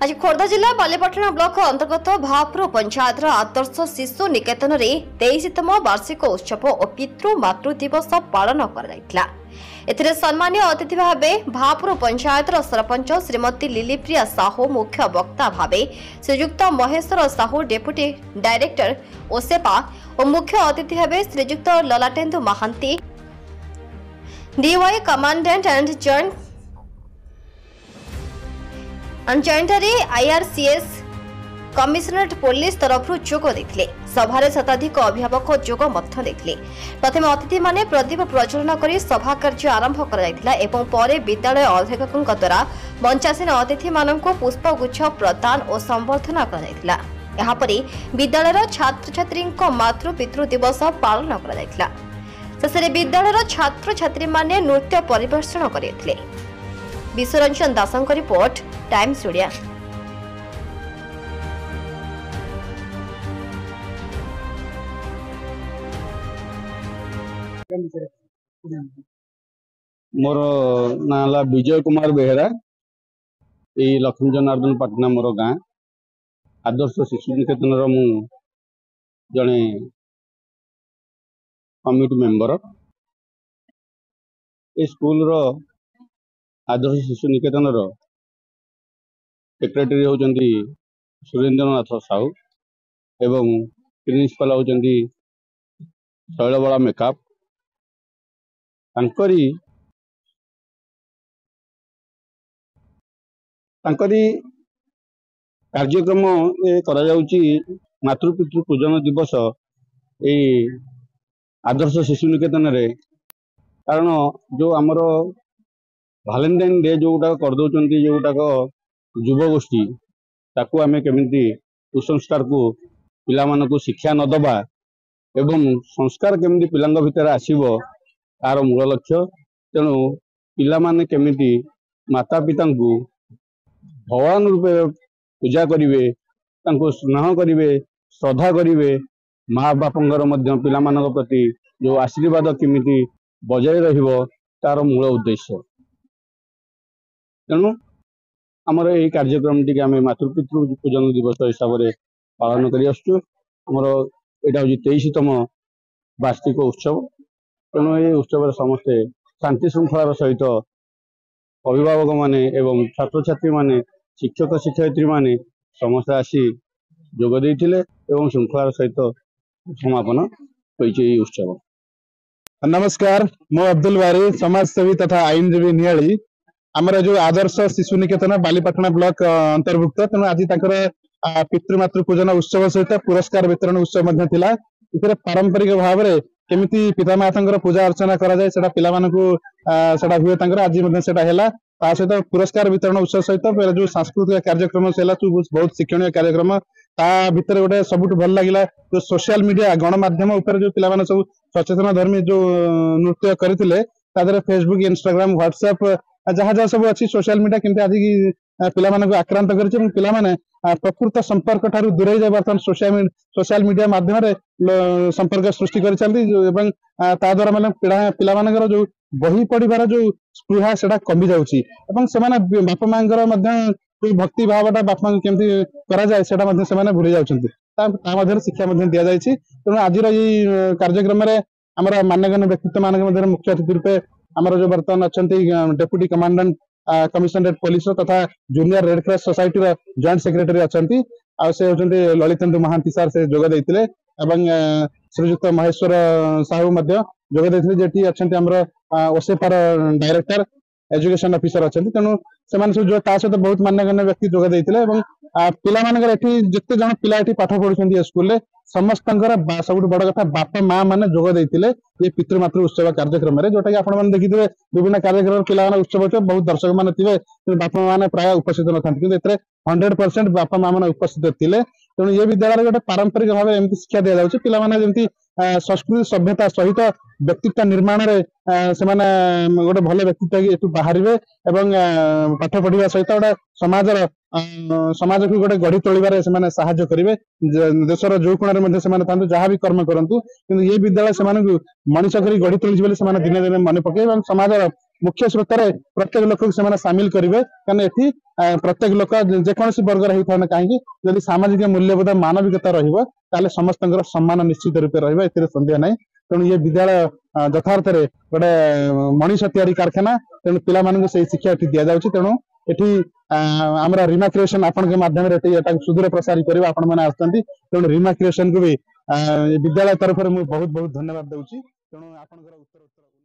आज खोर्धा जिला बालीपाटना ब्लॉक अंतर्गत भापुर पंचायत आदर्श शिशु निकेतन में 23तम वार्षिक उत्सव और पितृ मातृ दिवस पालन कर सम्मान्य अतिथि भाव भापुर पंचायत सरपंच श्रीमती लिलीप्रिया साहू मुख्य वक्ता भाव Srijukta Maheswar Sahu deputy director OSEPA और मुख्य अतिथि भाव Srijukta Lalatendu Mohanty DY commandant and जॉइंटरी आईआरसीएस कमिशनरेट पुलिस तरफ जोग देते सभारे शताधिक अभिभावक जोग देते प्रथम अतिथि माने प्रदीप प्रज्वलन कर सभा कार्य आरंभ कर विद्यालय अध्यक्षों द्वारा मंचासीन अतिथि मानक पुष्पगुच्छ प्रदान और संबर्धना कर विद्यालय छात्र छात्री मातृ पितृ दिवस पालन कर शेष विद्यालय छात्र छात्री माने नृत्य परिवेषण करते। विश्वरंजन दासों का रिपोर्ट टाइम्स ओडिया। मोर नाला विजय कुमार बेहेरा ये लक्ष्मी जनार्दन पाटना मोर गाँ आदर्श शिशु निकेतन मु जड़े कमिटी मेंबर ए स्कूल रो आदर्श शिशु निकेतन सेक्रेटरी होती सुरेन्द्रनाथ साहू एवं प्रिंसिपाल होती शैलबाला मेकअप कार्यक्रम मातृपितृ पूजन दिवस ये आदर्श शिशु निकेतन रे कारण जो आमर वैलेंटाइन डे जोटा करदे जोटाक युवगोष्ठी ताकू आमे केमिति कुसंस्कार को पिला मानकु शिक्षा न दबा एवं संस्कार केमिति पिलांग भितर आसीबो तार मूल लक्ष्य तेणु पिला माने केमिति माता पिता को भगवान रूपे पूजा करिवे तांको स्नेह करिवे श्रद्धा करिवे माँ बापंगर मध्य पिला मानक प्रति जो आशीर्वाद केमिति बजाय रहिबो तार मूल उद्देश्य तेणु आमर यही कार्यक्रम टी आम मातृपितृ पूजन दिवस हिसाब से पालन कर आमर यहाँ हूँ 23तम वार्षिक उत्सव तेणु ये उत्सव समस्ते शांति श्रृंखलार सहित अभिभावक माने एवं छात्र छात्री माने शिक्षक शिक्षयित्री माने समस्त आसी जोग देइथिले एवं श्रृंखलार सहित समापन होइछि उत्सव। नमस्कार, मो अब्दुल बारी समाजसेवी तथा आईनजीवी नियाली आमर जो आदर्श शिशु निकेतन बालीपाटना ब्लॉक अंतर्भुक्त तेणु आज पितृमातृ पूजन उत्सव सहित पुरस्कार वितरण उत्सव पारंपरिक भाव में केमिति पितामाता पूजा अर्चना करा जाए सेटा पिला मानकु सेटा हुए आज सेटा हैला ता सहित पुरस्कार वितरण उत्सव सहित जो सांस्कृतिक कार्यक्रम बहुत शिक्षणीय कार्यक्रम ता भितर गोटे सबुठ भल लगिला जो सोशल मीडिया गणमाध्यम उपर जो पिला माने सब सचेतन धर्मी जो नृत्य करथिले तादरे फेसबुक इंस्टाग्राम व्हाट्सएप जहाँ जहाँ सब अच्छी सोशल मीडिया केमती आज पिला मानकु आक्रांत करछि पिला माने प्रकृत संपर्क ठारू दूरे जाय बर्तन सोशल मीडिया माध्यम संपर्क सृष्टि करिसंती एवं ता द्वारा माने पिला मानकर जो बही पढ़िबार जो स्पृहा सेटा कमी जाउछि एवं सेमाने बापा मांगर मध्य भक्ति भावटा बापा केमती करा जाय सेटा मध्य सेमाने भूली जाउछंती ता मध्य शिक्षा मध्य दिया जायछि तेणु आजिर ये कार्यक्रम रे हमर मान्यगण्य व्यक्तित्व मानक मध्य मुख्य अतिथि रूपे आमर जो बर्तमान अच्छा डेप्यूटी कमांडेंट कमिशनरेट पुलिस तथा junior red cross society joint secretary अच्छा से होती ललितेन्दु महांती सार से जोग देते श्रीजुक्त महेश्वर साहू जोग देते अच्छा ओसेपार डायरेक्टर एजुकेशन ऑफिसर अच्छा तेणु से जो सहित बहुत मान्यगण्य व्यक्ति जोग देते पिला जिते जन पिला पाठ पढ़ुं स्कूल समस्त सब बड़ कथा बापा माँ मैंने जोग देते ये पितृमातृ उत्सव कार्यक्रम जोटा कि आप देखिए विभिन्न कार्यक्रम पिला उत्सव बहुत दर्शक मैंने थे बापा माँ प्राय उपस्थित न था कि 100% बापा माँ मैंने उपस्थित थे तेणु ये विद्यालय गोटे पारंपरिक भाव में शिक्षा दि जाऊँगी पिलाने जमी संस्कृति सभ्यता सहित व्यक्तित्व निर्माण से गोटे भल व्यक्तित्व बाहर पाठ पढ़ा सहित गोटे समाज को गोटे गढ़ी तोड़े साहाय्य करेंगे देशर जो कोण से जहाँ भी कर्म करूँ कि ये विद्यालय से मनीष कर गढ़ी तोली दिने दिने मन पकड़े समाज मुख्य स्रोतर प्रत्येक लोक से सामिल करेंगे कारण एठी प्रत्येक लोक जेकोसी वर्ग रही था कहीं जदि सामाजिक मूल्यबोध मानविकता रही समस्त सम्मान निश्चित रूप रही सन्देह ना तेणु ये विद्यालय यथार्थ गोटे मनीष तैयारी कारखाना तेणु पिला से शिक्षा दि जाऊँगी तेणु एठी आमर रीमा क्रिएशन आपण के माध्यम सुदूर प्रसारी कर आपण मैंने आसती तेणु रीमा क्रिएशन को भी विद्यालय तरफ बहुत बहुत धन्यवाद दूसरी तेणु आपंकर उत्तर